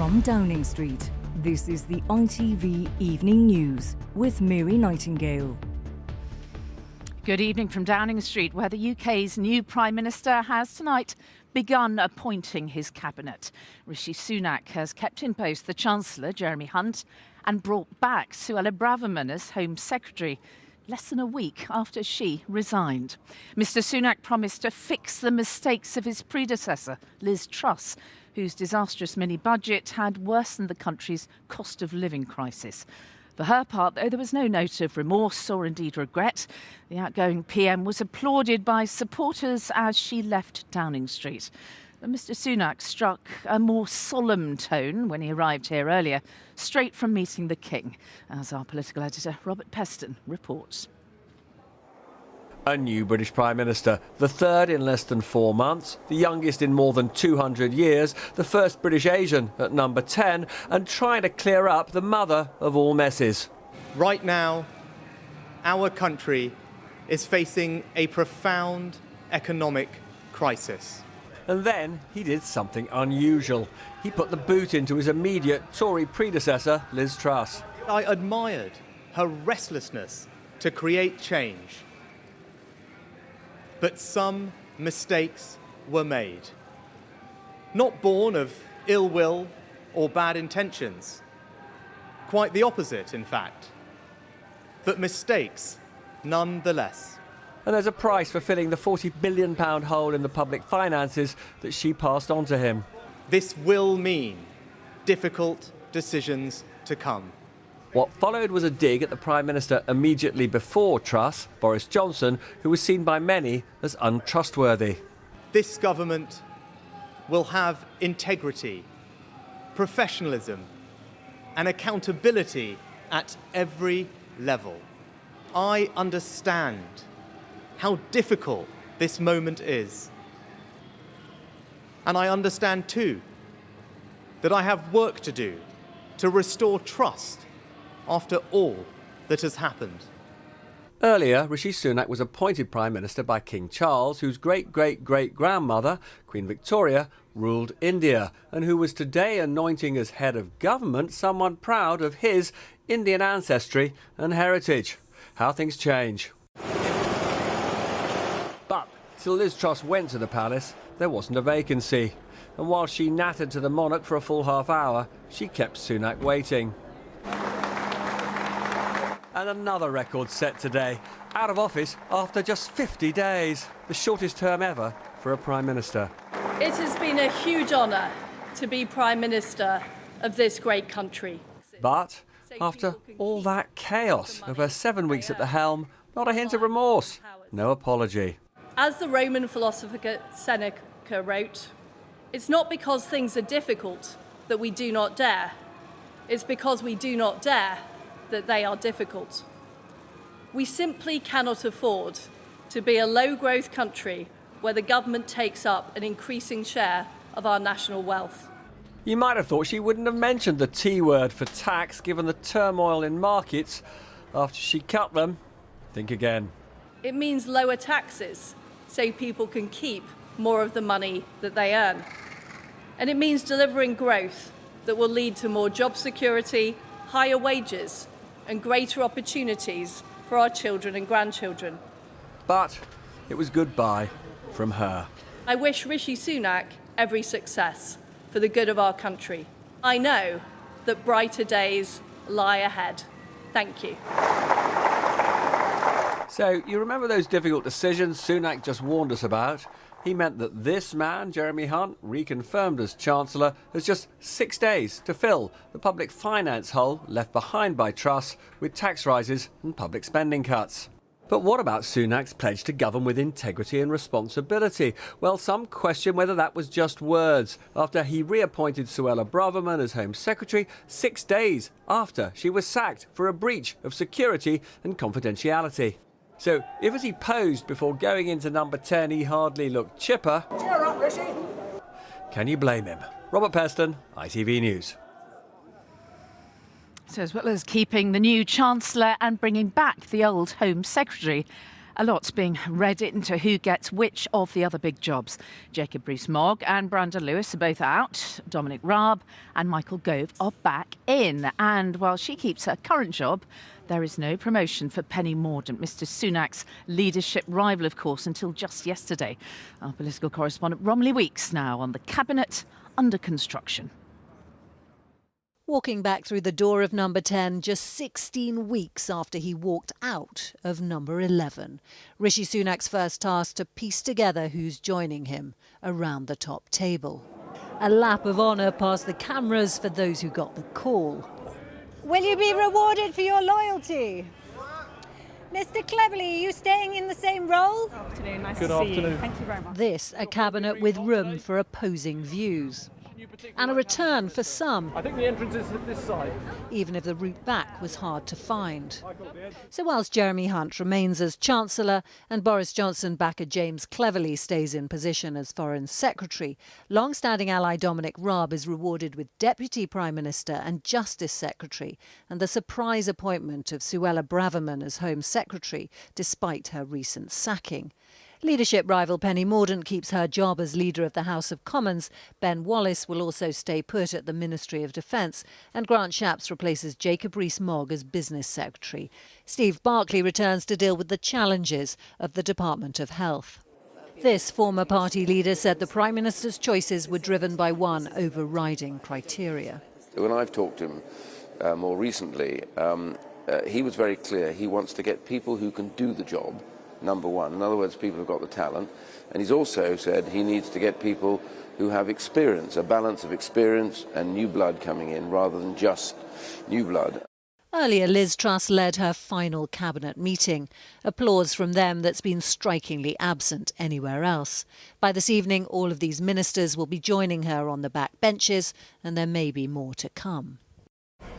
From Downing Street, this is the ITV Evening News with Mary Nightingale. Good evening from Downing Street, where the UK's new Prime Minister has tonight begun appointing his cabinet. Rishi Sunak has kept in post the Chancellor, Jeremy Hunt, and brought back Suella Braverman as Home Secretary less than a week after she resigned. Mr Sunak promised to fix the mistakes of his predecessor, Liz Truss, whose disastrous mini-budget had worsened the country's cost of living crisis. For her part, though, there was no note of remorse or indeed regret. The outgoing PM was applauded by supporters as she left Downing Street. But Mr Sunak struck a more solemn tone when he arrived here earlier, straight from meeting the King, as our political editor Robert Peston reports. A new British Prime Minister, the third in less than 4 months, the youngest in more than 200 years, the first British Asian at number 10, and trying to clear up the mother of all messes. Right now, our country is facing a profound economic crisis. And then he did something unusual. He put the boot into his immediate Tory predecessor, Liz Truss. I admired her restlessness to create change. But some mistakes were made. Not born of ill will or bad intentions. Quite the opposite, in fact. But mistakes nonetheless. And there's a price for filling the £40 billion hole in the public finances that she passed on to him. This will mean difficult decisions to come. What followed was a dig at the Prime Minister immediately before Truss, Boris Johnson, who was seen by many as untrustworthy. This government will have integrity, professionalism, and accountability at every level. I understand how difficult this moment is. And I understand too that I have work to do to restore trust after all that has happened. Earlier, Rishi Sunak was appointed Prime Minister by King Charles, whose great-great-great-grandmother, Queen Victoria, ruled India, and who was today anointing as head of government someone proud of his Indian ancestry and heritage. How things change. But till Liz Truss went to the palace, there wasn't a vacancy. And while she nattered to the monarch for a full half hour, she kept Sunak waiting. And another record set today. Out of office after just 50 days. The shortest term ever for a Prime Minister. It has been a huge honour to be Prime Minister of this great country. But after all that chaos of her 7 weeks at the helm, not a hint of remorse, no apology. As the Roman philosopher Seneca wrote, it's not because things are difficult that we do not dare. It's because we do not dare that they are difficult. We simply cannot afford to be a low-growth country where the government takes up an increasing share of our national wealth. You might have thought she wouldn't have mentioned the T word for tax given the turmoil in markets. After she cut them, think again. It means lower taxes so people can keep more of the money that they earn. And it means delivering growth that will lead to more job security, higher wages, and greater opportunities for our children and grandchildren. But it was goodbye from her. I wish Rishi Sunak every success for the good of our country. I know that brighter days lie ahead. Thank you. So, you remember those difficult decisions Sunak just warned us about? He meant that this man, Jeremy Hunt, reconfirmed as Chancellor, has just 6 days to fill the public finance hole left behind by Truss with tax rises and public spending cuts. But what about Sunak's pledge to govern with integrity and responsibility? Well, some question whether that was just words after he reappointed Suella Braverman as Home Secretary 6 days after she was sacked for a breach of security and confidentiality. So, if as he posed before going into number 10 he hardly looked chipper, cheer up, Rishi. Can you blame him? Robert Peston, ITV News. So as well as keeping the new Chancellor and bringing back the old Home Secretary, A lot's being read into who gets which of the other big jobs. Jacob Rees-Mogg and Brandon Lewis are both out. Dominic Raab and Michael Gove are back in. And while she keeps her current job, there is no promotion for Penny Mordaunt, Mr Sunak's leadership rival, of course, until just yesterday. Our political correspondent Romilly Weeks now on the Cabinet under construction. Walking back through the door of number 10 just 16 weeks after he walked out of number 11. Rishi Sunak's first task to piece together who's joining him around the top table. A lap of honour past the cameras for those who got the call. Will you be rewarded for your loyalty? Mr Cleverly, are you staying in the same role? Good afternoon, nice Good to see afternoon. you. Thank you very much. This, a cabinet with room for opposing views. And a return for some, I think the entrance is this side. even if the route back was hard to find. So whilst Jeremy Hunt remains as Chancellor and Boris Johnson backer James Cleverly stays in position as Foreign Secretary, long-standing ally Dominic Raab is rewarded with Deputy Prime Minister and Justice Secretary, and the surprise appointment of Suella Braverman as Home Secretary, despite her recent sacking. Leadership rival Penny Mordaunt keeps her job as Leader of the House of Commons. Ben Wallace will also stay put at the Ministry of Defence, and Grant Shapps replaces Jacob Rees-Mogg as Business Secretary. Steve Barclay returns to deal with the challenges of the Department of Health. This former party leader said the Prime Minister's choices were driven by one overriding criteria. When I've talked to him more recently, he was very clear. He wants to get people who can do the job, number one. In other words, people who've got the talent. And he's also said he needs to get people who have experience, a balance of experience and new blood coming in rather than just new blood. Earlier, Liz Truss led her final cabinet meeting. Applause from them that's been strikingly absent anywhere else. By this evening, all of these ministers will be joining her on the back benches, and there may be more to come.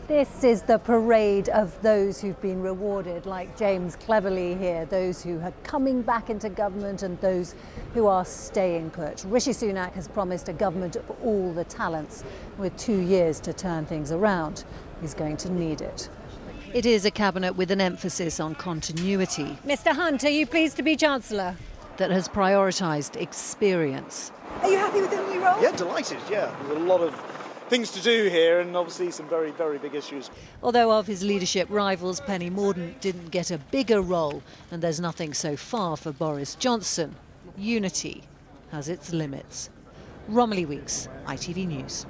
This is the parade of those who've been rewarded, like James Cleverly here, those who are coming back into government and those who are staying put. Rishi Sunak has promised a government of all the talents. With 2 years to turn things around, he's going to need it. It is a cabinet with an emphasis on continuity Mr Hunt, are you pleased to be Chancellor? that has prioritised experience. Are you happy with the new role? Yeah, delighted, yeah. There's a lot of things to do here and obviously some very, very big issues. Although of his leadership rivals, Penny Mordaunt didn't get a bigger role, and there's nothing so far for Boris Johnson. Unity has its limits. Romilly Weeks, ITV News.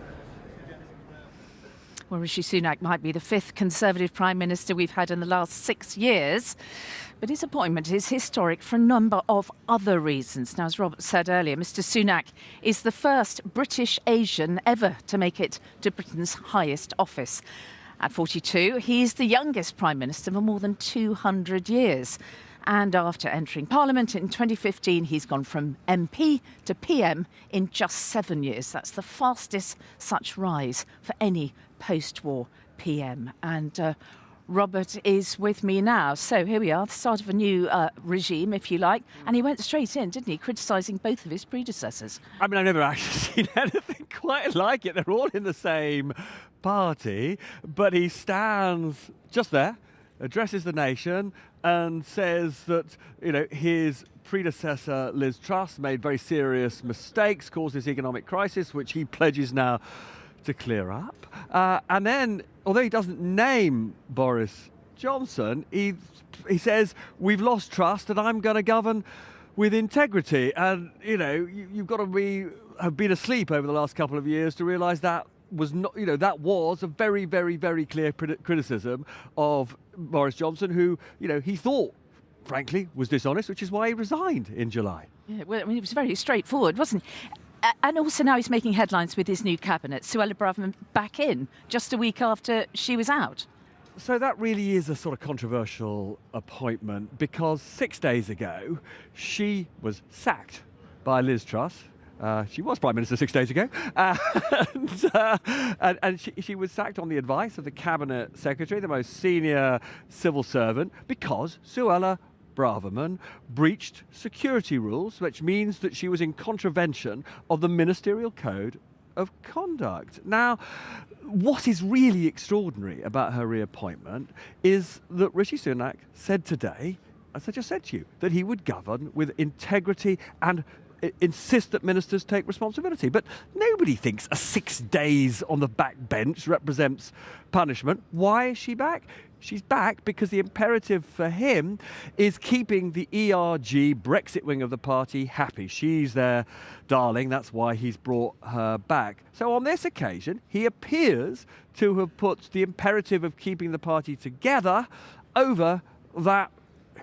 Well, Rishi Sunak might be the fifth Conservative Prime Minister we've had in the last 6 years, but his appointment is historic for a number of other reasons. Now, as Robert said earlier, Mr Sunak is the first British Asian ever to make it to Britain's highest office. At 42, he's the youngest Prime Minister for more than 200 years. And after entering Parliament in 2015, he's gone from MP to PM in just 7 years. That's the fastest such rise for any post-war PM. And Robert is with me now. So here we are, the start of a new regime, if you like. And he went straight in, didn't he, criticising both of his predecessors. I mean, I've never actually seen anything quite like it. They're all in the same party, but he stands just there, addresses the nation and says that, you know, his predecessor Liz Truss made very serious mistakes, caused this economic crisis, which he pledges now to clear up. And then, although he doesn't name Boris Johnson, he says, we've lost trust and I'm going to govern with integrity. And, you know, you've got to have been asleep over the last couple of years to realise that was not, you know, that was a very, very, very clear criticism of Boris Johnson, who, you know, he thought, frankly, was dishonest, which is why he resigned in July. Yeah, well, I mean, it was very straightforward, wasn't it? And also now he's making headlines with his new cabinet. Suella Braverman back in just a week after she was out. So that really is a sort of controversial appointment because 6 days ago she was sacked by Liz Truss. She was Prime Minister 6 days ago, and she was sacked on the advice of the Cabinet Secretary, the most senior civil servant, because Suella Braverman breached security rules, which means that she was in contravention of the Ministerial Code of Conduct. Now, what is really extraordinary about her reappointment is that Rishi Sunak said today, as I just said to you, that he would govern with integrity and insist that ministers take responsibility. But nobody thinks a 6 days on the back bench represents punishment. Why is she back? She's back because the imperative for him is keeping the ERG, Brexit wing of the party, happy. She's their darling. That's why he's brought her back. So on this occasion, he appears to have put the imperative of keeping the party together over that,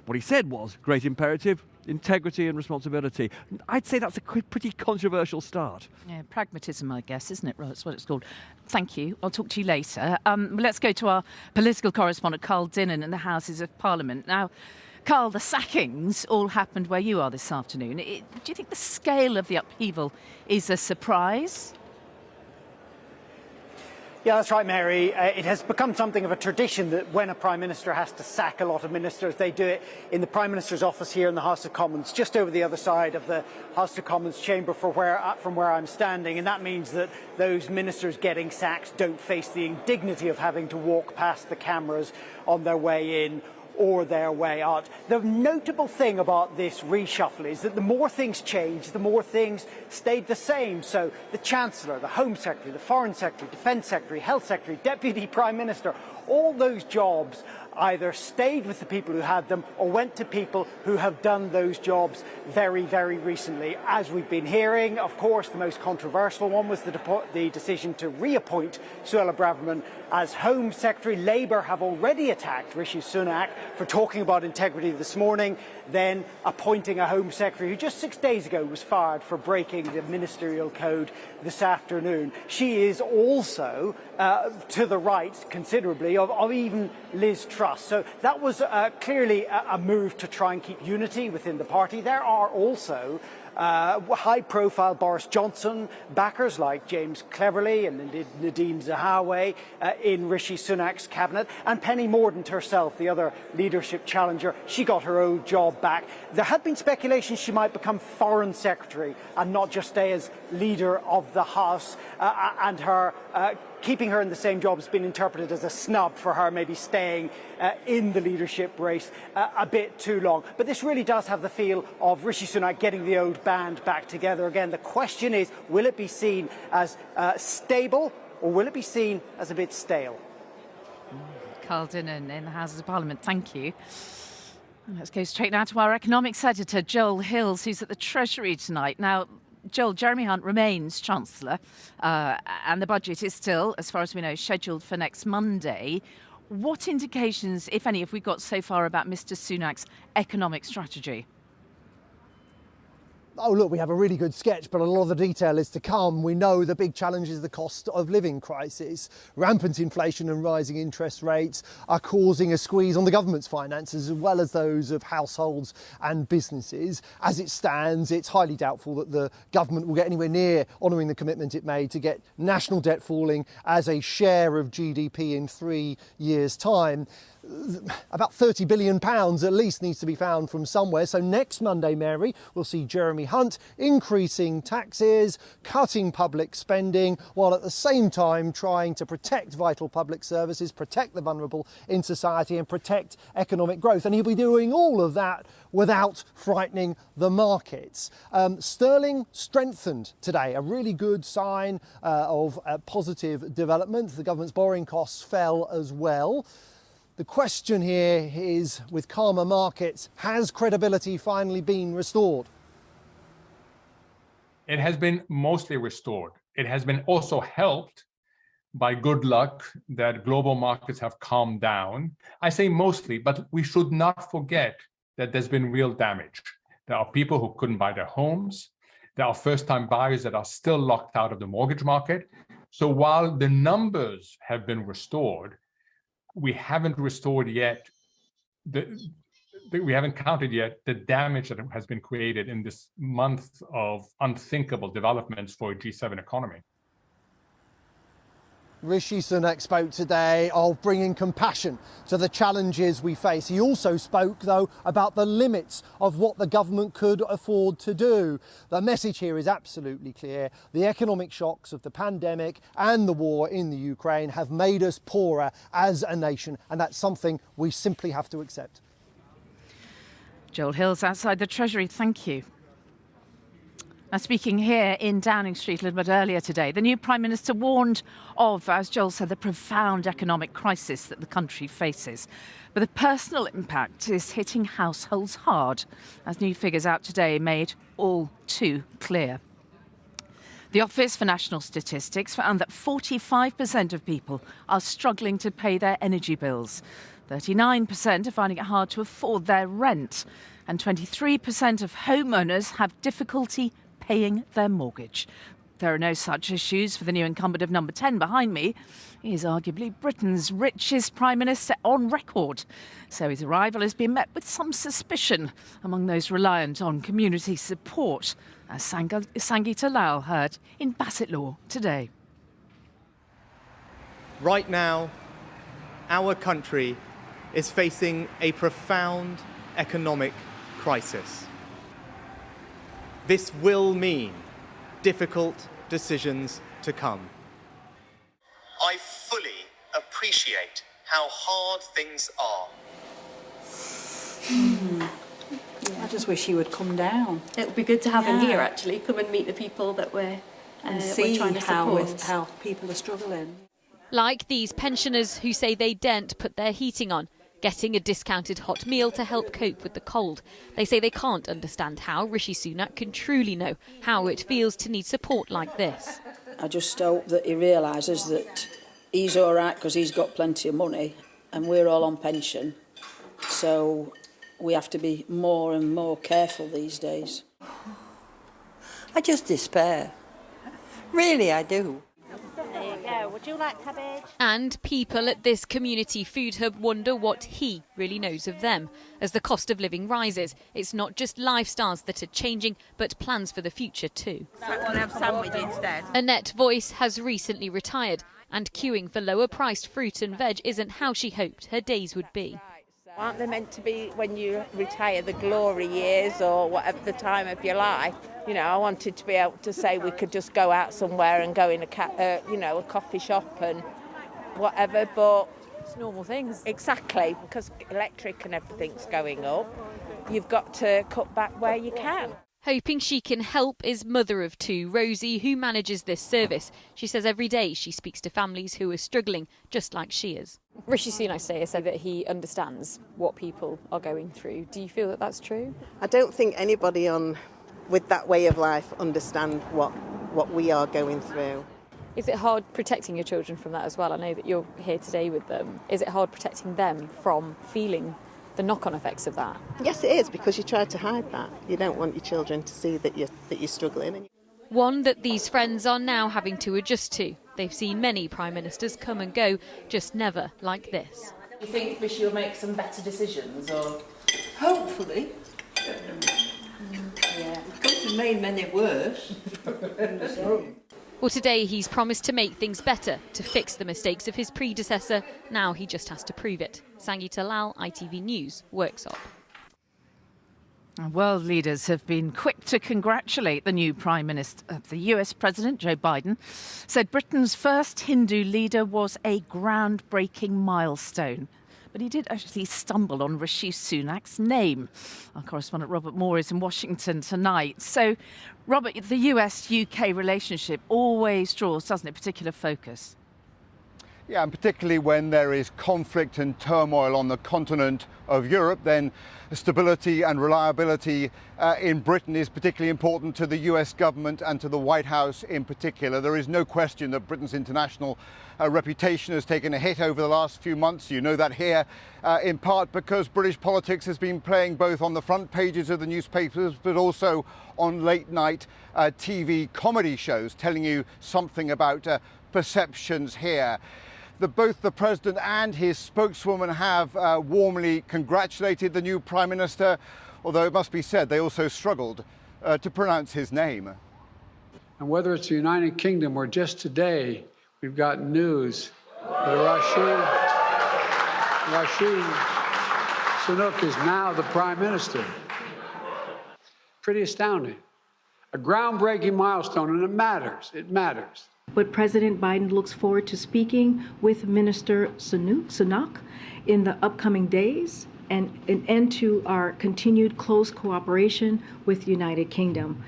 what he said was, great imperative, integrity and responsibility. I'd say that's a pretty controversial start. Yeah, pragmatism, I guess, isn't it? That's what it's called. Thank you. I'll talk to you later. Let's go to our political correspondent, Carl Dinnan, in the Houses of Parliament. Now, Carl, the sackings all happened where you are this afternoon. Do you think the scale of the upheaval is a surprise? Yeah, that's right, Mary. It has become something of a tradition that when a Prime Minister has to sack a lot of ministers, they do it in the Prime Minister's office here in the House of Commons, just over the other side of the House of Commons chamber from where I'm standing. And that means that those ministers getting sacked don't face the indignity of having to walk past the cameras on their way in or their way out. The notable thing about this reshuffle is that the more things change, the more things stayed the same. So the Chancellor, the Home Secretary, the Foreign Secretary, Defence Secretary, Health Secretary, Deputy Prime Minister, all those jobs either stayed with the people who had them or went to people who have done those jobs very, very recently. As we've been hearing, of course, the most controversial one was the decision to reappoint Suella Braverman as Home Secretary. Labour have already attacked Rishi Sunak for talking about integrity this morning, then appointing a Home Secretary who just 6 days ago was fired for breaking the ministerial code this afternoon. She is also to the right, considerably, of even Liz Truss. So that was clearly a move to try and keep unity within the party. There are also high-profile Boris Johnson backers like James Cleverly and indeed Nadine Zahawi in Rishi Sunak's cabinet, and Penny Mordaunt herself, the other leadership challenger. She got her old job back. There had been speculation she might become Foreign Secretary and not just stay as leader of the House, and her keeping her in the same job has been interpreted as a snub for her maybe staying in the leadership race a bit too long. But this really does have the feel of Rishi Sunak getting the old band back together again. The question is, will it be seen as stable or will it be seen as a bit stale? Carl Dinnan in the Houses of Parliament, thank you. Let's go straight now to our economics editor, Joel Hills, who's at the Treasury tonight. Now, Joel, Jeremy Hunt remains Chancellor, and the budget is still, as far as we know, scheduled for next Monday. What indications, if any, have we got so far about Mr. Sunak's economic strategy? Oh, look, we have a really good sketch, but a lot of the detail is to come. We know the big challenge is the cost of living crisis. Rampant inflation and rising interest rates are causing a squeeze on the government's finances as well as those of households and businesses. As it stands, it's highly doubtful that the government will get anywhere near honouring the commitment it made to get national debt falling as a share of GDP in 3 years' time. About £30 billion at least needs to be found from somewhere. So next Monday, Mary, we'll see Jeremy Hunt increasing taxes, cutting public spending, while at the same time trying to protect vital public services, protect the vulnerable in society and protect economic growth. And he'll be doing all of that without frightening the markets. Sterling strengthened today, a really good sign of positive development. The government's borrowing costs fell as well. The question here is, with calmer markets, has credibility finally been restored? It has been mostly restored. It has been also helped by good luck that global markets have calmed down. I say mostly, but we should not forget that there's been real damage. There are people who couldn't buy their homes. There are first-time buyers that are still locked out of the mortgage market. So while the numbers have been restored, we haven't restored yet, we haven't counted yet the damage that has been created in this month of unthinkable developments for a G7 economy. Rishi Sunak spoke today of bringing compassion to the challenges we face. He also spoke, though, about the limits of what the government could afford to do. The message here is absolutely clear. The economic shocks of the pandemic and the war in the Ukraine have made us poorer as a nation, and that's something we simply have to accept. Joel Hill's outside the Treasury, thank you. Now, speaking here in Downing Street a little bit earlier today, the new Prime Minister warned of, as Joel said, the profound economic crisis that the country faces. But the personal impact is hitting households hard, as new figures out today made all too clear. The Office for National Statistics found that 45% of people are struggling to pay their energy bills. 39% are finding it hard to afford their rent. And 23% of homeowners have difficulty paying their mortgage. There are no such issues for the new incumbent of number 10 behind me. He is arguably Britain's richest Prime Minister on record. So his arrival has been met with some suspicion among those reliant on community support, as Sangeeta Lal heard in Bassett Law today. Right now, our country is facing a profound economic crisis. This will mean difficult decisions to come. I fully appreciate how hard things are. I just wish he would come down. It would be good to have him here, actually. Come and meet the people that we're trying to support. how people are struggling. Like these pensioners who say they daren't put their heating on, getting a discounted hot meal to help cope with the cold. They say they can't understand how Rishi Sunak can truly know how it feels to need support like this. I just hope that he realises that he's all right because he's got plenty of money and we're all on pension. So we have to be more and more careful these days. I just despair. Really, I do. There you go. Would you like cabbage? And people at this community food hub wonder what he really knows of them. As the cost of living rises, it's not just lifestyles that are changing, but plans for the future too. So I want to have sandwich instead. Annette Voice has recently retired, and queuing for lower-priced fruit and veg isn't how she hoped her days would be. Aren't they meant to be, when you retire, the glory years or whatever the time of your life? You know, I wanted to be able to say we could just go out somewhere and go in a coffee shop and whatever, but It's normal things. Exactly, because electric and everything's going up. You've got to cut back where you can. Hoping she can help is mother of two, Rosie, who manages this service. She says every day she speaks to families who are struggling, just like she is. Rishi Sunak today said that he understands what people are going through. Do you feel that that's true? I don't think anybody with that way of life understand what we are going through. Is it hard protecting your children from that as well? I know that you're here today with them. Is it hard protecting them from feeling the knock-on effects of that? Yes, it is, because you try to hide that. You don't want your children to see that you're struggling. One that these friends are now having to adjust to. They've seen many prime ministers come and go, just never like this. Do you think Rishi will make some better decisions, or? Hopefully. Yeah, he's made many worse. Well, today he's promised to make things better, to fix the mistakes of his predecessor. Now he just has to prove it. Sangeeta Lal, ITV News, Worksop. World leaders have been quick to congratulate the new Prime Minister. The US President, Joe Biden, said Britain's first Hindu leader was a groundbreaking milestone. But he did actually stumble on Rishi Sunak's name. Our correspondent Robert Moore is in Washington tonight. So, Robert, the US-UK relationship always draws, doesn't it, particular focus? Yeah, and particularly when there is conflict and turmoil on the continent of Europe, then stability and reliability in Britain is particularly important to the US government and to the White House in particular. There is no question that Britain's international reputation has taken a hit over the last few months. You know that here, in part because British politics has been playing both on the front pages of the newspapers, but also on late-night TV comedy shows, telling you something about perceptions here. Both the President and his spokeswoman have warmly congratulated the new Prime Minister, although it must be said they also struggled to pronounce his name. And whether it's the United Kingdom or just today, we've got news that Rishi Sunak is now the Prime Minister. Pretty astounding. A groundbreaking milestone, and it matters. It matters. But President Biden looks forward to speaking with Minister Sunak in the upcoming days and an end to our continued close cooperation with the United Kingdom.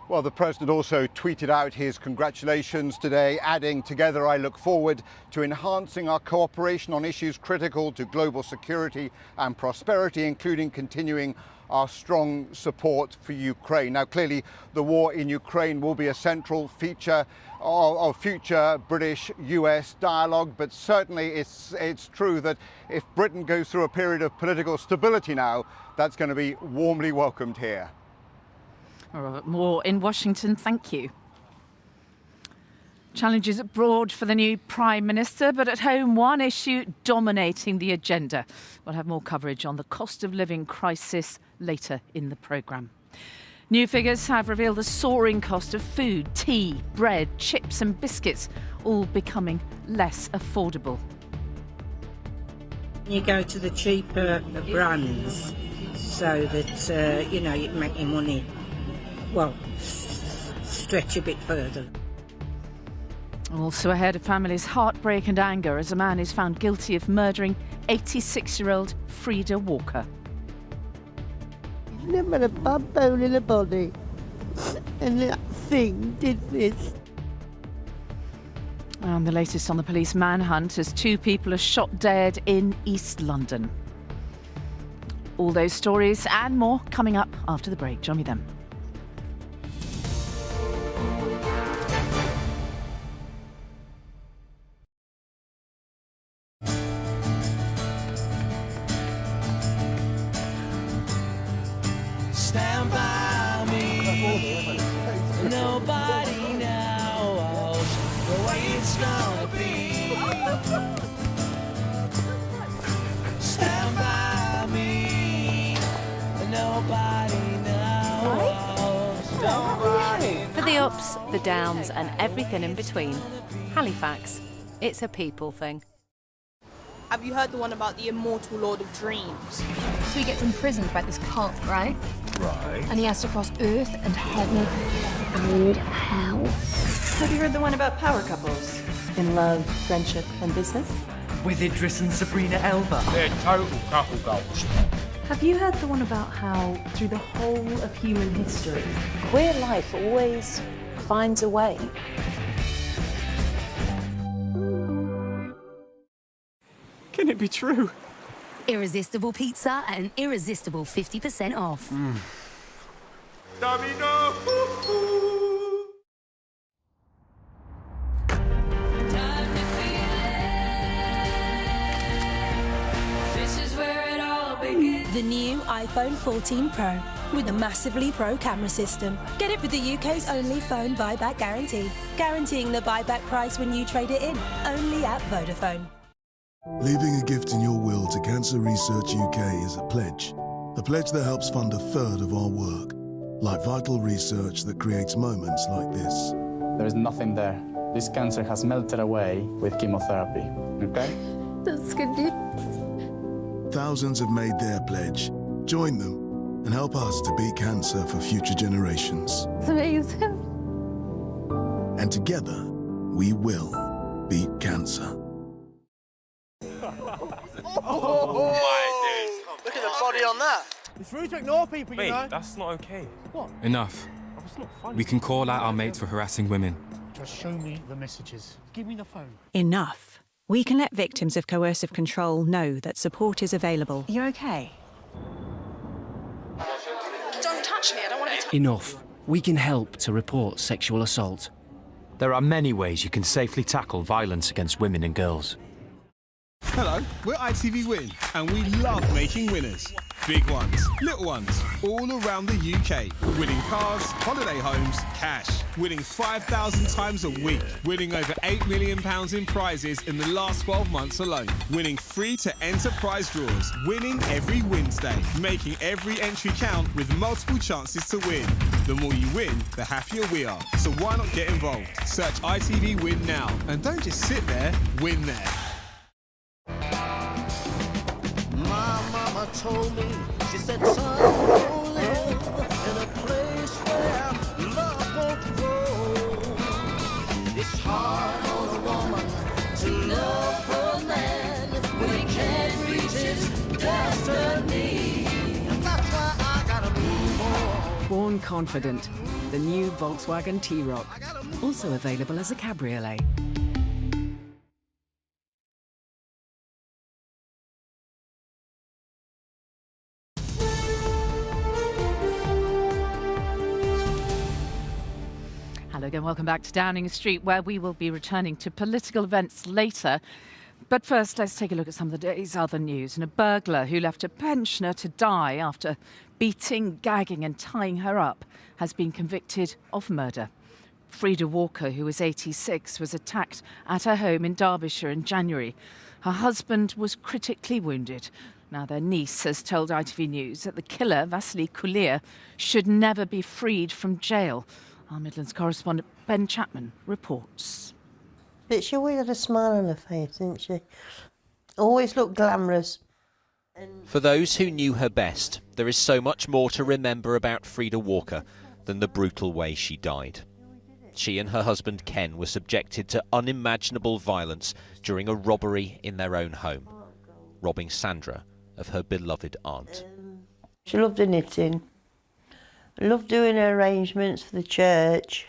Well, the President also tweeted out his congratulations today, adding, "Together I look forward to enhancing our cooperation on issues critical to global security and prosperity, including continuing our strong support for Ukraine." Now, clearly, the war in Ukraine will be a central feature of future British-US dialogue, but certainly it's true that if Britain goes through a period of political stability now, that's going to be warmly welcomed here. More in Washington, thank you. Challenges abroad for the new Prime Minister, but at home, one issue dominating the agenda. We'll have more coverage on the cost of living crisis later in the programme. New figures have revealed the soaring cost of food, tea, bread, chips and biscuits, all becoming less affordable. You go to the cheaper brands so that, you can make your money, stretch a bit further. Also ahead, a family's heartbreak and anger as a man is found guilty of murdering 86-year-old Frida Walker. He's never had a bad bone in the body, and that thing did this. And the latest on the police manhunt as 2 people are shot dead in East London. All those stories and more coming up after the break. Join me then. Stand by me. Nobody knows the way it's gonna be. Stand by me. Nobody knows. For the ups, the downs, and everything in between. Halifax, it's a people thing. Have you heard the one about the immortal Lord of Dreams? So he gets imprisoned by this cult, right? Right. And he has to cross Earth and heaven and hell. Have you heard the one about power couples? In love, friendship, and business? With Idris and Sabrina Elba. They're total couple goals. Have you heard the one about how, through the whole of human history, queer life always finds a way? Can it be true? Irresistible pizza at an irresistible 50% off. Domino. This is where it all begins. The new iPhone 14 Pro with a massively pro camera system. Get it with the UK's only phone buyback guarantee, guaranteeing the buyback price when you trade it in. Only at Vodafone. Leaving a gift in your will to Cancer Research UK is a pledge that helps fund a third of our work, like vital research that creates moments like this. There is nothing there. This cancer has melted away with chemotherapy, okay? That's good news. Thousands have made their pledge. Join them and help us to beat cancer for future generations. It's amazing. And together, we will beat cancer. Oh my days. Look at the body on that. It's rude to ignore people, Wait, you know. that's not okay. What? Enough. Oh, it's not funny. We can call out our mates for harassing women. Just show me the messages. Give me the phone. Enough. We can let victims of coercive control know that support is available. You're okay. Don't touch me, I don't want to. Enough. We can help to report sexual assault. There are many ways you can safely tackle violence against women and girls. Hello, we're ITV Win, and we love making winners. Big ones, little ones, all around the UK. Winning cars, holiday homes, cash. Winning 5,000 times a week. Winning over £8 million in prizes in the last 12 months alone. Winning free-to-enter prize draws. Winning every Wednesday. Making every entry count with multiple chances to win. The more you win, the happier we are. So why not get involved? Search ITV Win now. And don't just sit there, win there. My mama told me, she said, son, don't live in a place where love won't grow. It's hard on a woman to love her man when he can't reach his destination. confident. The new Volkswagen T-Roc, also available as a cabriolet. Hello again, welcome back to Downing Street, where we will be returning to political events later. But first, let's take a look at some of the day's other news. And a burglar who left a pensioner to die after beating, gagging and tying her up has been convicted of murder. Frida Walker, who was 86, was attacked at her home in Derbyshire in January. Her husband was critically wounded. Now, their niece has told ITV News that the killer, Vasily Kulia, should never be freed from jail. Our Midlands correspondent Ben Chapman reports. But she always had a smile on her face, didn't she? Always looked glamorous. For those who knew her best, there is so much more to remember about Frida Walker than the brutal way she died. She and her husband Ken were subjected to unimaginable violence during a robbery in their own home, robbing Sandra of her beloved aunt. She loved her knitting. Loved doing her arrangements for the church.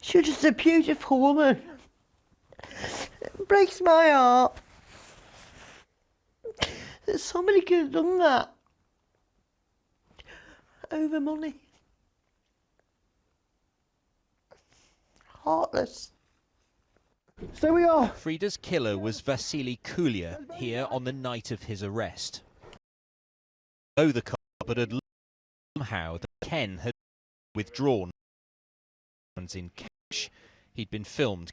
She was just a beautiful woman. It breaks my heart that somebody could have done that over money. Heartless. So we are. Frida's killer was Vasily Kulia here on the night of his arrest. Though the cupboard had somehow that Ken had withdrawn in cash. He'd been filmed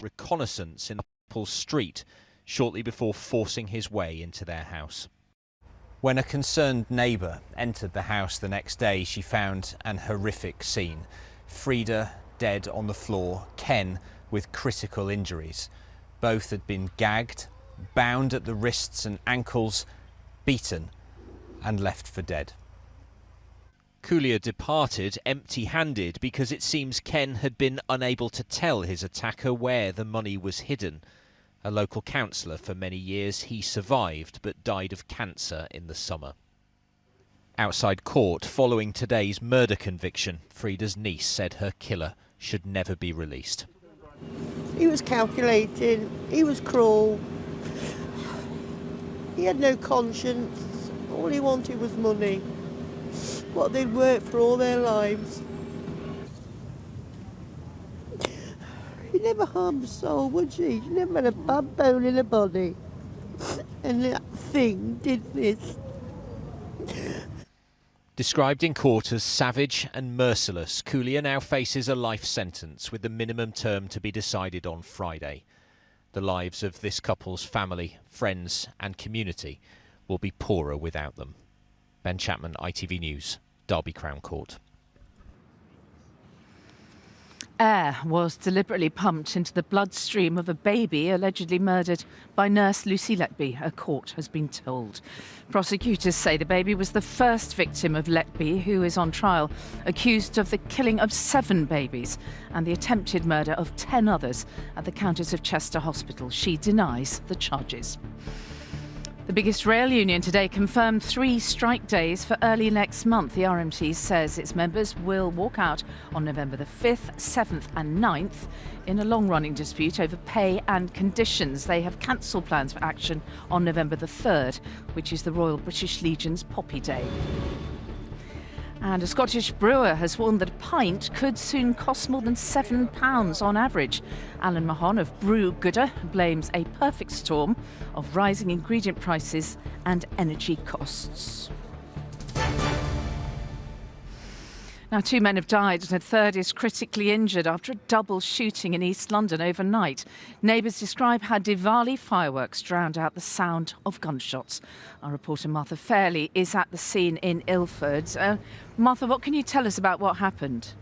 reconnaissance in Apple Street shortly before forcing his way into their house. When a concerned neighbour entered the house the next day, she found an horrific scene. Frida dead on the floor, Ken with critical injuries. Both had been gagged, bound at the wrists and ankles, beaten and left for dead. Kulia departed empty-handed because it seems Ken had been unable to tell his attacker where the money was hidden. A local councillor for many years, he survived but died of cancer in the summer. Outside court, following today's murder conviction, Frida's niece said her killer should never be released. He was calculating, he was cruel, he had no conscience, all he wanted was money. What they'd worked for all their lives. She never harmed a soul, would she? She never had a bad bone in her body. And that thing did this. Described in court as savage and merciless, Kulia now faces a life sentence with the minimum term to be decided on Friday. The lives of this couple's family, friends and community will be poorer without them. Ben Chapman, ITV News, Derby Crown Court. Air was deliberately pumped into the bloodstream of a baby allegedly murdered by nurse Lucy Letby, a court has been told. Prosecutors say the baby was the first victim of Letby, who is on trial, accused of the killing of 7 babies and the attempted murder of 10 others at the Countess of Chester Hospital. She denies the charges. The biggest rail union today confirmed 3 strike days for early next month. The RMT says its members will walk out on November the 5th, 7th and 9th in a long-running dispute over pay and conditions. They have cancelled plans for action on November the 3rd, which is the Royal British Legion's Poppy Day. And a Scottish brewer has warned that a pint could soon cost more than £7 on average. Alan Mahon of Brew Gooder blames a perfect storm of rising ingredient prices and energy costs. Now, 2 men have died and a third is critically injured after a double shooting in East London overnight. Neighbours describe how Diwali fireworks drowned out the sound of gunshots. Our reporter Martha Fairley is at the scene in Ilford. Martha, what can you tell us about what happened?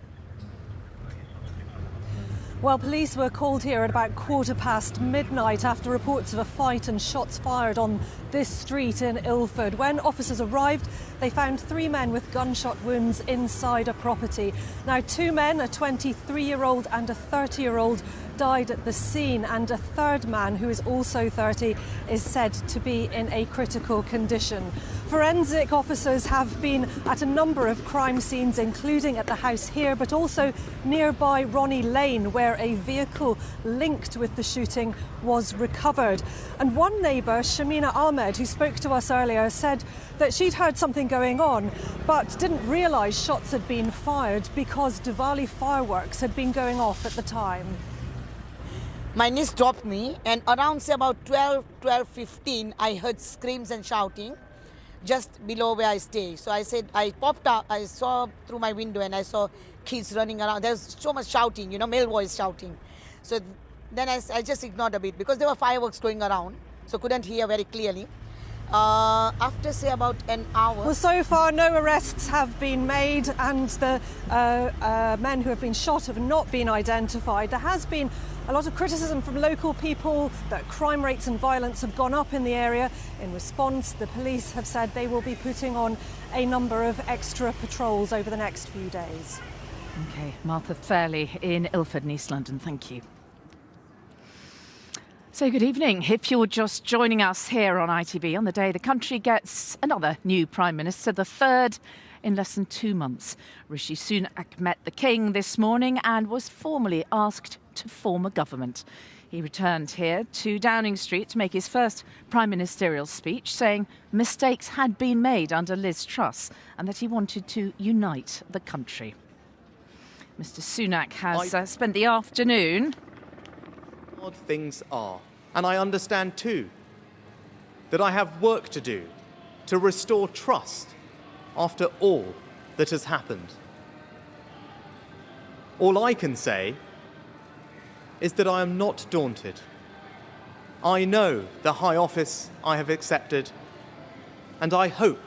Well, police were called here at about midnight after reports of a fight and shots fired on this street in Ilford. When officers arrived, they found 3 men with gunshot wounds inside a property. Now, 2 men, a 23-year-old and a 30-year-old, died at the scene, and a third man, who is also 30, is said to be in a critical condition. Forensic officers have been at a number of crime scenes, including at the house here, but also nearby Ronnie Lane, where a vehicle linked with the shooting was recovered. And one neighbour, Shamina Ahmed, who spoke to us earlier, said that she'd heard something going on, but didn't realise shots had been fired because Diwali fireworks had been going off at the time. My niece dropped me, and around say about 12:15, I heard screams and shouting just below where I stay. So I said, I popped up, I saw through my window and I saw kids running around. There's so much shouting, male voice shouting. So then I just ignored a bit because there were fireworks going around, so couldn't hear very clearly. After say about an hour. Well, so far no arrests have been made, and the men who have been shot have not been identified. There has been a lot of criticism from local people that crime rates and violence have gone up in the area. In response, the police have said they will be putting on a number of extra patrols over the next few days. OK, Martha Fairley in Ilford in East London, thank you. So good evening. If you're just joining us here on ITV on the day the country gets another new Prime Minister, the third in less than 2 months. Rishi Sunak met the King this morning and was formally asked to form a government. He returned here to Downing Street to make his first prime ministerial speech, saying mistakes had been made under Liz Truss and that he wanted to unite the country. Mr Sunak has spent the afternoon... Hard things are. And I understand too that I have work to do to restore trust after all that has happened. All I can say is that I am not daunted. I know the high office I have accepted, and I hope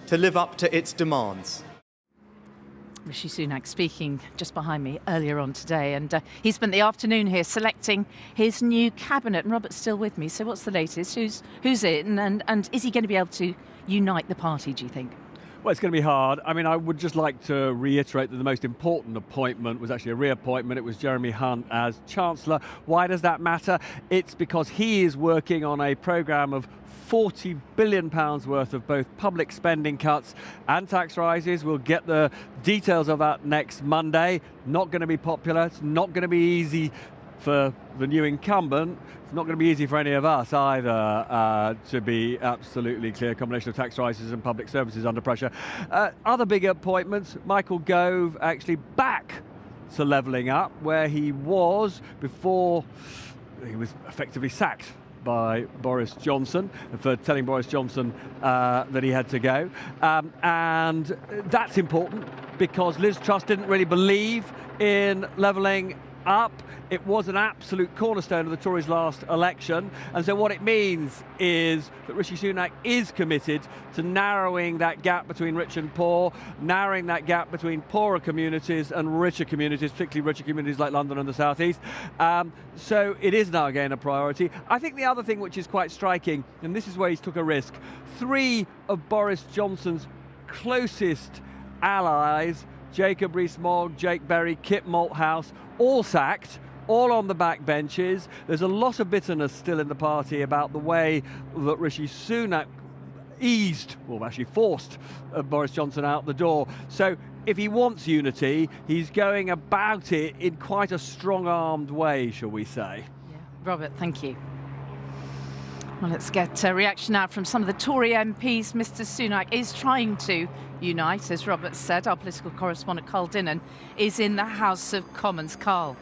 to live up to its demands. Rishi Sunak speaking just behind me earlier on today, and he spent the afternoon here selecting his new cabinet. And Robert's still with me, so what's the latest? Who's in, and is he going to be able to unite the party, do you think? Well, it's going to be hard. I mean, I would just like to reiterate that the most important appointment was actually a reappointment. It was Jeremy Hunt as Chancellor. Why does that matter? It's because he is working on a programme of £40 billion worth of both public spending cuts and tax rises. We'll get the details of that next Monday. Not going to be popular. It's not going to be easy for the new incumbent. It's not going to be easy for any of us either, to be absolutely clear. A combination of tax rises and public services under pressure. Other big appointments, Michael Gove actually back to levelling up where he was before he was effectively sacked by Boris Johnson for telling Boris Johnson that he had to go. And that's important because Liz Truss didn't really believe in levelling up. It was an absolute cornerstone of the Tories' last election. And so what it means is that Rishi Sunak is committed to narrowing that gap between rich and poor, narrowing that gap between poorer communities and richer communities, particularly richer communities like London and the South East. So it is now again a priority. I think the other thing which is quite striking, and this is where he's took a risk, 3 of Boris Johnson's closest allies, Jacob Rees-Mogg, Jake Berry, Kit Malthouse, all sacked, all on the backbenches. There's a lot of bitterness still in the party about the way that Rishi Sunak forced Boris Johnson out the door. So if he wants unity, he's going about it in quite a strong-armed way, shall we say. Yeah. Robert, thank you. Well, let's get a reaction now from some of the Tory MPs. Mr Sunak is trying to unite, as Robert said. Our political correspondent, Carl Dinnan, is in the House of Commons. Carl.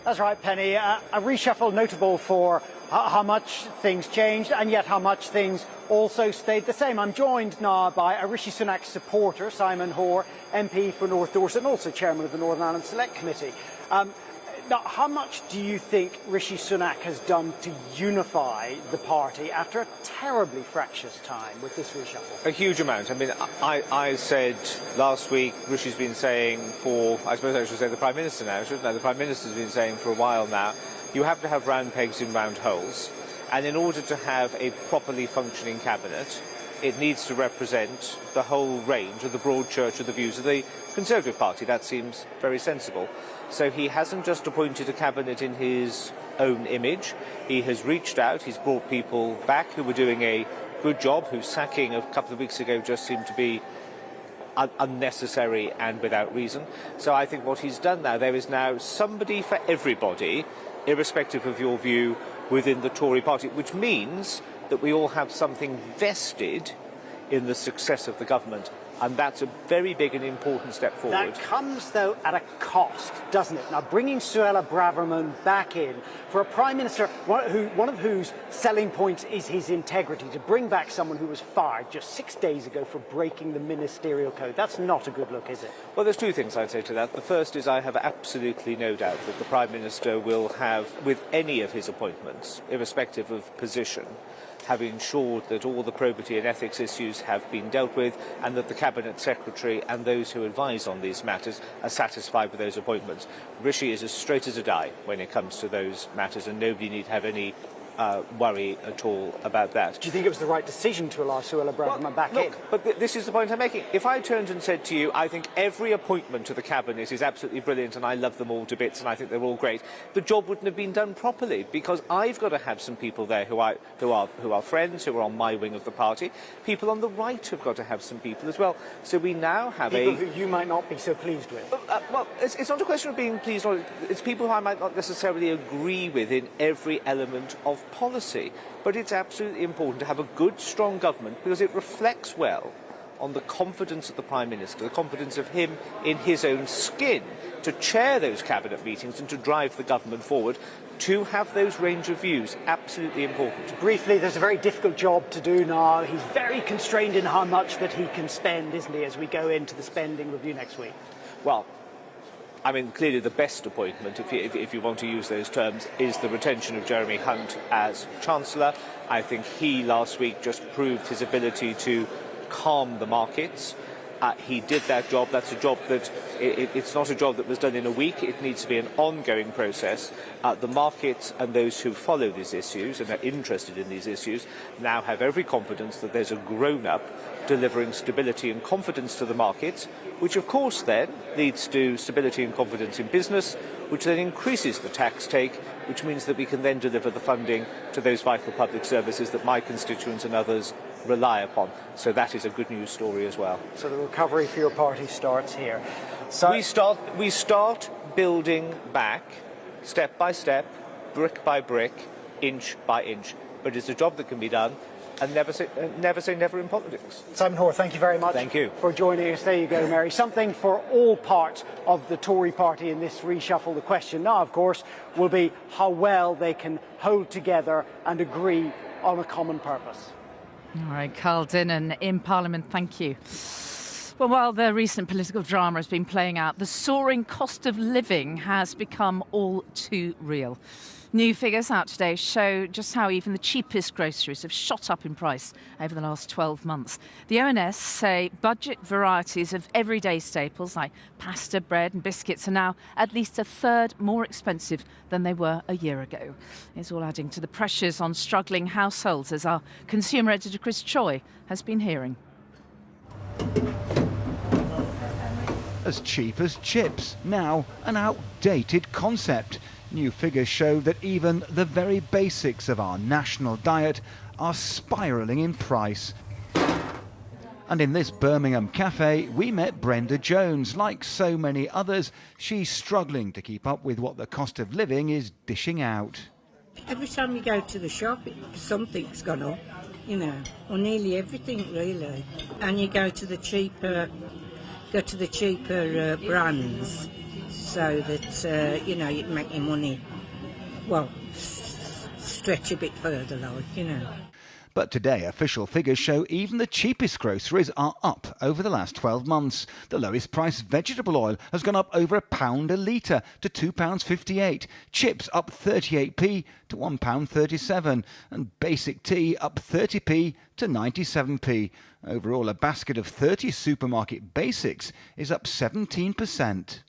That's right, Penny. A reshuffle notable for how much things changed and yet how much things also stayed the same. I'm joined now by a Rishi Sunak supporter, Simon Hoare, MP for North Dorset and also chairman of the Northern Ireland Select Committee. Now, how much do you think Rishi Sunak has done to unify the party after a terribly fractious time with this reshuffle? A huge amount. I mean, I said last week, Rishi's been saying for, I suppose I should say the Prime Minister now, shouldn't I? The Prime Minister's been saying for a while now, you have to have round pegs in round holes. And in order to have a properly functioning cabinet, It needs to represent the whole range of the broad church of the views of the Conservative Party. That seems very sensible. So he hasn't just appointed a cabinet in his own image. He has reached out, he's brought people back who were doing a good job, whose sacking a couple of weeks ago just seemed to be unnecessary and without reason. So I think what he's done now, there is now somebody for everybody, irrespective of your view, within the Tory party, which means that we all have something vested in the success of the government. And that's a very big and important step forward. That comes, though, at a cost, doesn't it? Now, bringing Suella Braverman back in for a Prime Minister, one of whose selling points is his integrity, to bring back someone who was fired just 6 days ago for breaking the ministerial code, that's not a good look, is it? Well, there's two things I'd say to that. The first is I have absolutely no doubt that the Prime Minister will have, with any of his appointments, irrespective of position, have ensured that all the probity and ethics issues have been dealt with and that the Cabinet Secretary and those who advise on these matters are satisfied with those appointments. Rishi is as straight as a die when it comes to those matters, and nobody need have any worry at all about that. Do you think it was the right decision to allow Suella Braverman back in? But this is the point I'm making. If I turned and said to you, I think every appointment to the Cabinet is absolutely brilliant and I love them all to bits and I think they're all great, the job wouldn't have been done properly, because I've got to have some people there who are friends, who are on my wing of the party. People on the right have got to have some people as well. So we now have people who you might not be so pleased with. Well, it's not a question of being pleased, or it's people who I might not necessarily agree with in every element of policy, but it's absolutely important to have a good, strong government because it reflects well on the confidence of the Prime Minister, the confidence of him in his own skin to chair those cabinet meetings and to drive the government forward, to have those range of views. Absolutely important. Briefly, there's a very difficult job to do now. He's very constrained in how much that he can spend, isn't he, as we go into the spending review next week? Well, I mean, clearly the best appointment, if you want to use those terms, is the retention of Jeremy Hunt as Chancellor. I think he last week just proved his ability to calm the markets. He did that job. That's a job that it's not a job that was done in a week. It needs to be an ongoing process. The markets and those who follow these issues and are interested in these issues now have every confidence that there's a grown-up delivering stability and confidence to the markets, which of course then leads to stability and confidence in business, which then increases the tax take, which means that we can then deliver the funding to those vital public services that my constituents and others rely upon. So that is a good news story as well. So the recovery for your party starts here. So we start building back, step by step, brick by brick, inch by inch. But it's a job that can be done, and never say never in politics. Simon Hoare, thank you very much. Thank you for joining us. There you go, Mary. Something for all parts of the Tory party in this reshuffle. The question now, of course, will be how well they can hold together and agree on a common purpose. All right, Carl Dinnan in Parliament, thank you. Well, while the recent political drama has been playing out, the soaring cost of living has become all too real. New figures out today show just how even the cheapest groceries have shot up in price over the last 12 months. The ONS say budget varieties of everyday staples like pasta, bread and biscuits are now at least a third more expensive than they were a year ago. It's all adding to the pressures on struggling households, as our consumer editor Chris Choi has been hearing. As cheap as chips, now an outdated concept. New figures show that even the very basics of our national diet are spiralling in price. And in this Birmingham cafe, we met Brenda Jones. Like so many others, she's struggling to keep up with what the cost of living is dishing out. Every time you go to the shop, something's gone up, you know, or nearly everything really. And you go to the cheaper brands, so that, you know, you can make your money, well, stretch a bit further, like, you know. But today, official figures show even the cheapest groceries are up over the last 12 months. The lowest priced vegetable oil has gone up over £1 a litre to £2.58. Chips up 38p to £1.37. And basic tea up 30p to 97p. Overall, a basket of 30 supermarket basics is up 17%.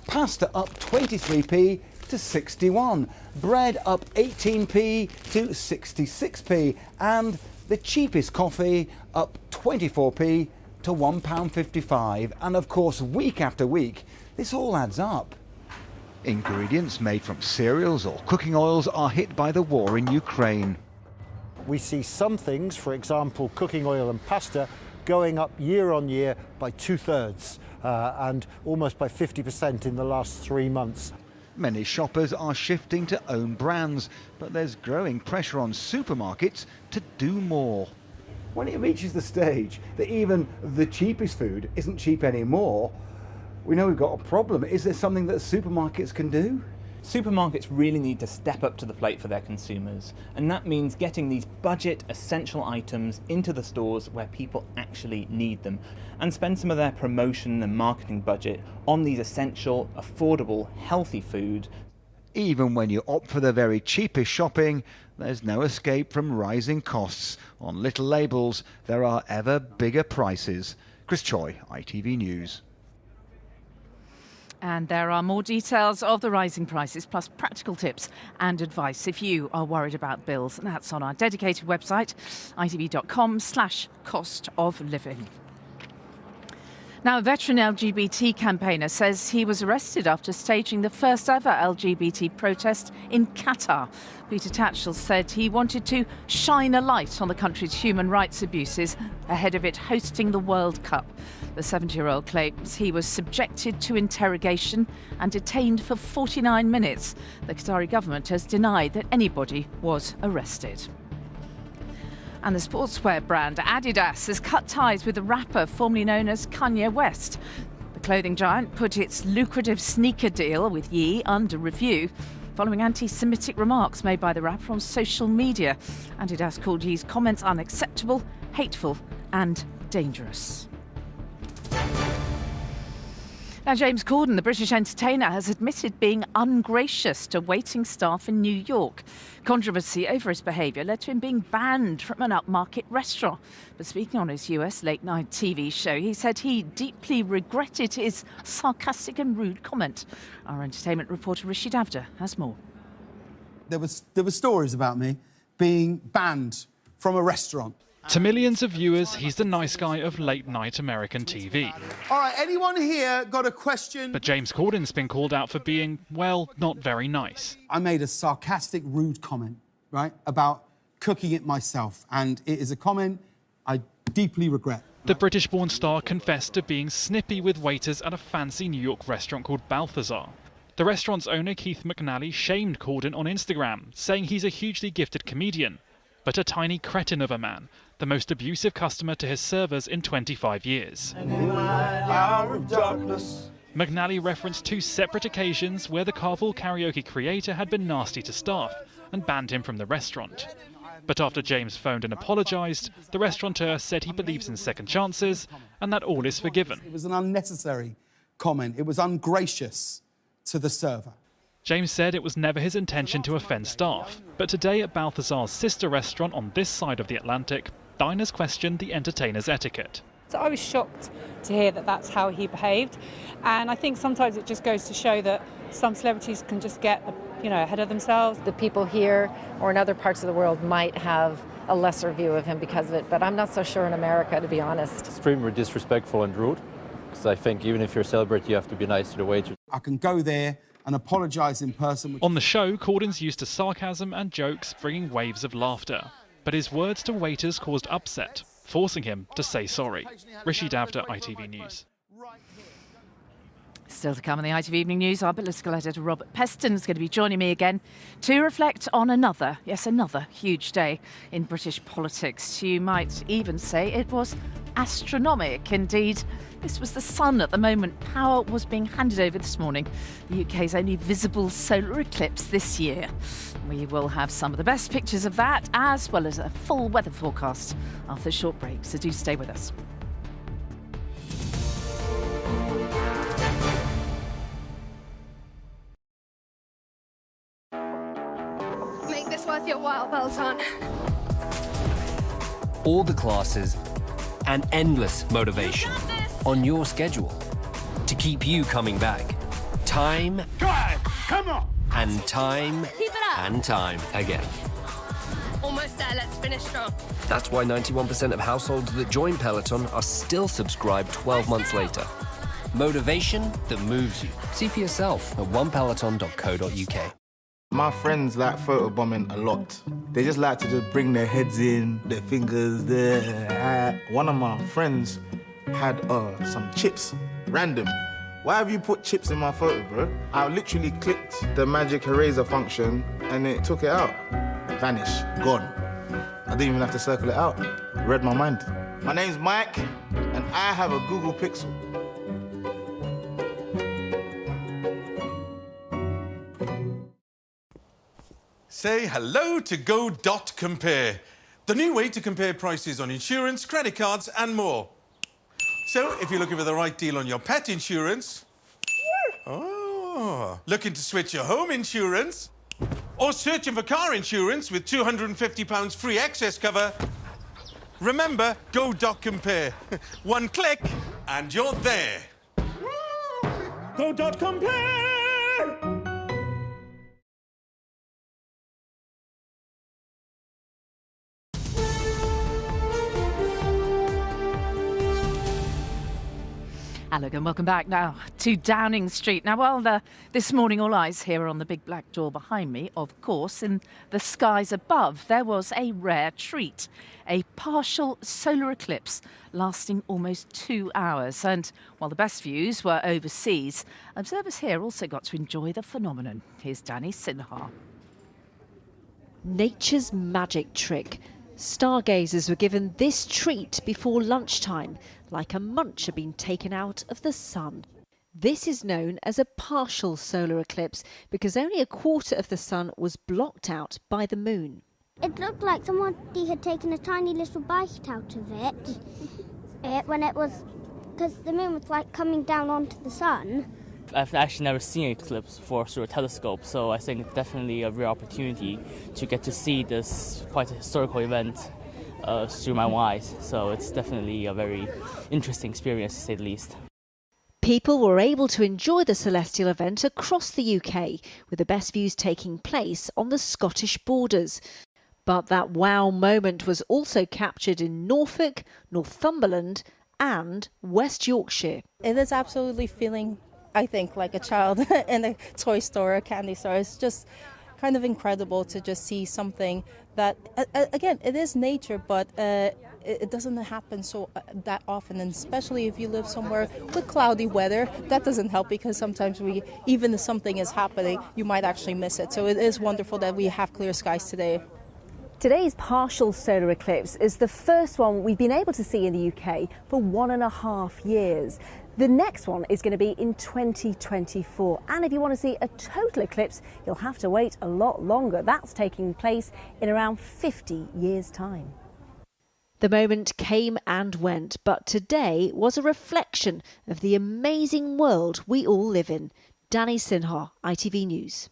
Pasta up 23p to 61, bread up 18p to 66p, and The cheapest coffee up 24p to £1.55. And of course, week after week, this all adds up. Ingredients made from cereals or cooking oils are hit by the war in Ukraine. We see some things, for example, cooking oil and pasta, going up year on year by 2/3 and almost by 50% in the last 3 months. Many shoppers are shifting to own brands, but there's growing pressure on supermarkets to do more. When it reaches the stage that even the cheapest food isn't cheap anymore, we know we've got a problem. Is there something that supermarkets can do? Supermarkets really need to step up to the plate for their consumers, and that means getting these budget essential items into the stores where people actually need them, and spend some of their promotion and marketing budget on these essential, affordable, healthy food. Even when you opt for the very cheapest shopping, there's no escape from rising costs. On little labels, there are ever bigger prices. Chris Choi, ITV News. And there are more details of the rising prices, plus practical tips and advice if you are worried about bills. And that's on our dedicated website, itv.com/cost of living. Now, a veteran LGBT campaigner says he was arrested after staging the first ever LGBT protest in Qatar. Peter Tatchell said he wanted to shine a light on the country's human rights abuses ahead of it hosting the World Cup. The 70-year-old claims he was subjected to interrogation and detained for 49 minutes. The Qatari government has denied that anybody was arrested. And the sportswear brand Adidas has cut ties with the rapper formerly known as Kanye West. The clothing giant put its lucrative sneaker deal with Ye under review following anti-Semitic remarks made by the rapper on social media. Adidas called Ye's comments unacceptable, hateful and dangerous. Now, James Corden, the British entertainer, has admitted being ungracious to waiting staff in New York. Controversy over his behaviour led to him being banned from an upmarket restaurant. But speaking on his US late-night TV show, he said he deeply regretted his sarcastic and rude comment. Our entertainment reporter Rishi Sunak has more. There were stories about me being banned from a restaurant. To millions of viewers, he's the nice guy of late-night American TV. All right, anyone here got a question? But James Corden's been called out for being, well, not very nice. I made a sarcastic, rude comment, right, about cooking it myself, and it is a comment I deeply regret. The British-born star confessed to being snippy with waiters at a fancy New York restaurant called Balthazar. The restaurant's owner, Keith McNally, shamed Corden on Instagram, saying he's a hugely gifted comedian, but a tiny cretin of a man, the most abusive customer to his servers in 25 years. McNally referenced 2 separate occasions where the Carpool Karaoke creator had been nasty to staff and banned him from the restaurant. But after James phoned and apologised, the restaurateur said he believes in second chances and that all is forgiven. It was an unnecessary comment. It was ungracious to the server. James said it was never his intention to offend staff, but today at Balthazar's sister restaurant on this side of the Atlantic, diners questioned the entertainer's etiquette. So I was shocked to hear that that's how he behaved, and I think sometimes it just goes to show that some celebrities can just get, ahead of themselves. The people here or in other parts of the world might have a lesser view of him because of it, but I'm not so sure in America, to be honest. Extremely disrespectful and rude, because I think even if you're a celebrity, you have to be nice to the waiters. I can go there and apologise in person. On the show, Corden's used to sarcasm and jokes, bringing waves of laughter. But his words to waiters caused upset, forcing him to say sorry. Rishi Sunak, ITV News. Still to come on the ITV Evening News, our political editor Robert Peston is going to be joining me again to reflect on another huge day in British politics. You might even say it was astronomic. Indeed, this was the sun at the moment power was being handed over this morning. The UK's only visible solar eclipse this year. We will have some of the best pictures of that, as well as a full weather forecast after a short break, so do stay with us. Make this worth your while, Belton. All the classes and endless motivation on your schedule to keep you coming back. Time. Drive! Come on! And time. Keep it up! And time again. Almost there, let's finish strong. That's why 91% of households that join Peloton are still subscribed 12 months later. Motivation that moves you. See for yourself at onepeloton.co.uk. My friends like photobombing a lot. They just like to just bring their heads in, their fingers there. One of my friends had some chips, random. Why have you put chips in my photo, bro? I literally clicked the magic eraser function and it took it out. Vanish, gone. I didn't even have to circle it out. It read my mind. My name's Mike and I have a Google Pixel. Say hello to Go.Compare, the new way to compare prices on insurance, credit cards and more. So, if you're looking for the right deal on your pet insurance, looking to switch your home insurance, or searching for car insurance with £250 free excess cover, remember Go.Compare. One click and you're there. Go.Compare! Hello and welcome back now to Downing Street. Now, while this morning all eyes here are on the big black door behind me, of course, in the skies above, there was a rare treat, a partial solar eclipse lasting almost 2 hours. And while the best views were overseas, observers here also got to enjoy the phenomenon. Here's Danny Sinha. Nature's magic trick. Stargazers were given this treat before lunchtime, like a munch had been taken out of the sun. This is known as a partial solar eclipse because only a quarter of the sun was blocked out by the moon. It looked like somebody had taken a tiny little bite out of it when it was, because the moon was like coming down onto the sun. I've actually never seen an eclipse before through a telescope, so I think it's definitely a real opportunity to get to see this quite a historical event through my own eyes. So it's definitely a very interesting experience, to say the least. People were able to enjoy the celestial event across the UK, with the best views taking place on the Scottish borders. But that wow moment was also captured in Norfolk, Northumberland and West Yorkshire. It is absolutely feeling, I think, like a child in a toy store or a candy store. It's just kind of incredible to just see something that, again, it is nature, but it doesn't happen that often, and especially if you live somewhere with cloudy weather, that doesn't help because sometimes even if something is happening, you might actually miss it. So it is wonderful that we have clear skies today. Today's partial solar eclipse is the first one we've been able to see in the UK for 1.5 years. The next one is going to be in 2024. And if you want to see a total eclipse, you'll have to wait a lot longer. That's taking place in around 50 years' time. The moment came and went, but today was a reflection of the amazing world we all live in. Danny Sinha, ITV News.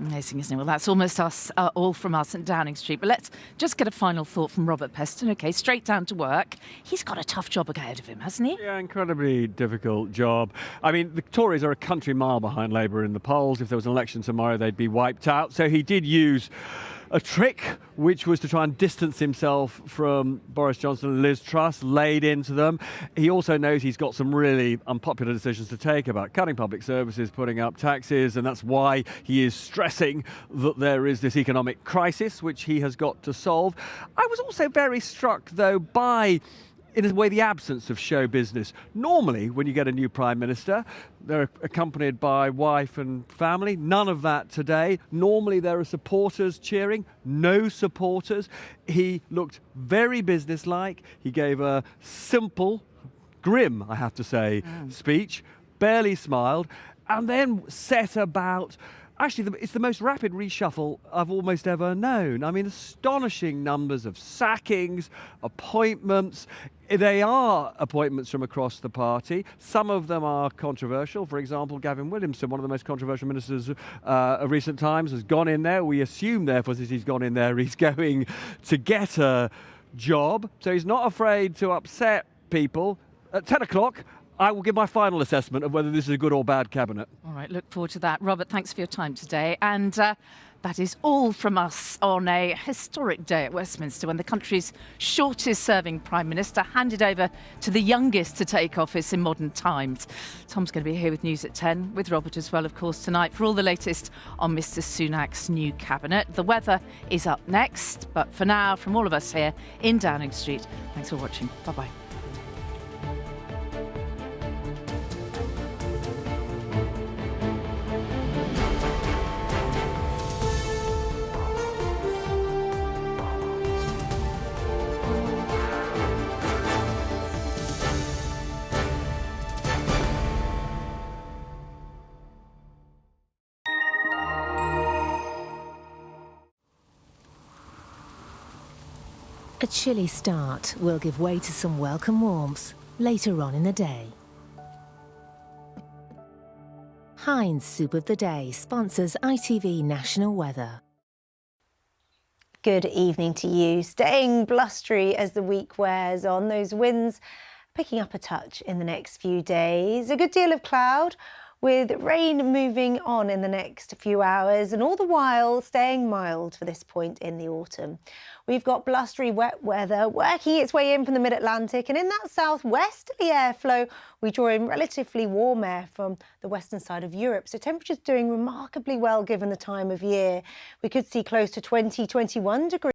Amazing, isn't it? Well, that's almost us, all from us at Downing Street. But let's just get a final thought from Robert Peston. OK, straight down to work. He's got a tough job ahead of him, hasn't he? Yeah, incredibly difficult job. I mean, the Tories are a country mile behind Labour in the polls. If there was an election tomorrow, they'd be wiped out. So he did use a trick, which was to try and distance himself from Boris Johnson and Liz Truss, laid into them. He also knows he's got some really unpopular decisions to take about cutting public services, putting up taxes, and that's why he is stressing that there is this economic crisis, which he has got to solve. I was also very struck, though, by, in a way, the absence of show business. Normally, when you get a new Prime Minister, they're accompanied by wife and family. None of that today. Normally, there are supporters cheering. No supporters. He looked very businesslike. He gave a simple, grim, I have to say, speech, barely smiled, and then set about... Actually, it's the most rapid reshuffle I've almost ever known. I mean, astonishing numbers of sackings, appointments. They are appointments from across the party. Some of them are controversial. For example, Gavin Williamson, one of the most controversial ministers of recent times, has gone in there. We assume, therefore, since he's gone in there, he's going to get a job. So he's not afraid to upset people. At 10 o'clock, I will give my final assessment of whether this is a good or bad cabinet. All right, look forward to that. Robert, thanks for your time today. And that is all from us on a historic day at Westminster when the country's shortest-serving Prime Minister handed over to the youngest to take office in modern times. Tom's going to be here with news at 10, with Robert as well, of course, tonight for all the latest on Mr Sunak's new cabinet. The weather is up next, but for now, from all of us here in Downing Street, thanks for watching. Bye-bye. A chilly start will give way to some welcome warmth later on in the day. Heinz Soup of the Day sponsors ITV National Weather. Good evening to you. Staying blustery as the week wears on. Those winds picking up a touch in the next few days. A good deal of cloud with rain moving on in the next few hours and all the while staying mild for this point in the autumn. We've got blustery wet weather working its way in from the mid-Atlantic, and in that southwesterly airflow we draw in relatively warm air from the western side of Europe, so temperatures doing remarkably well given the time of year. We could see close to 20, 21 degrees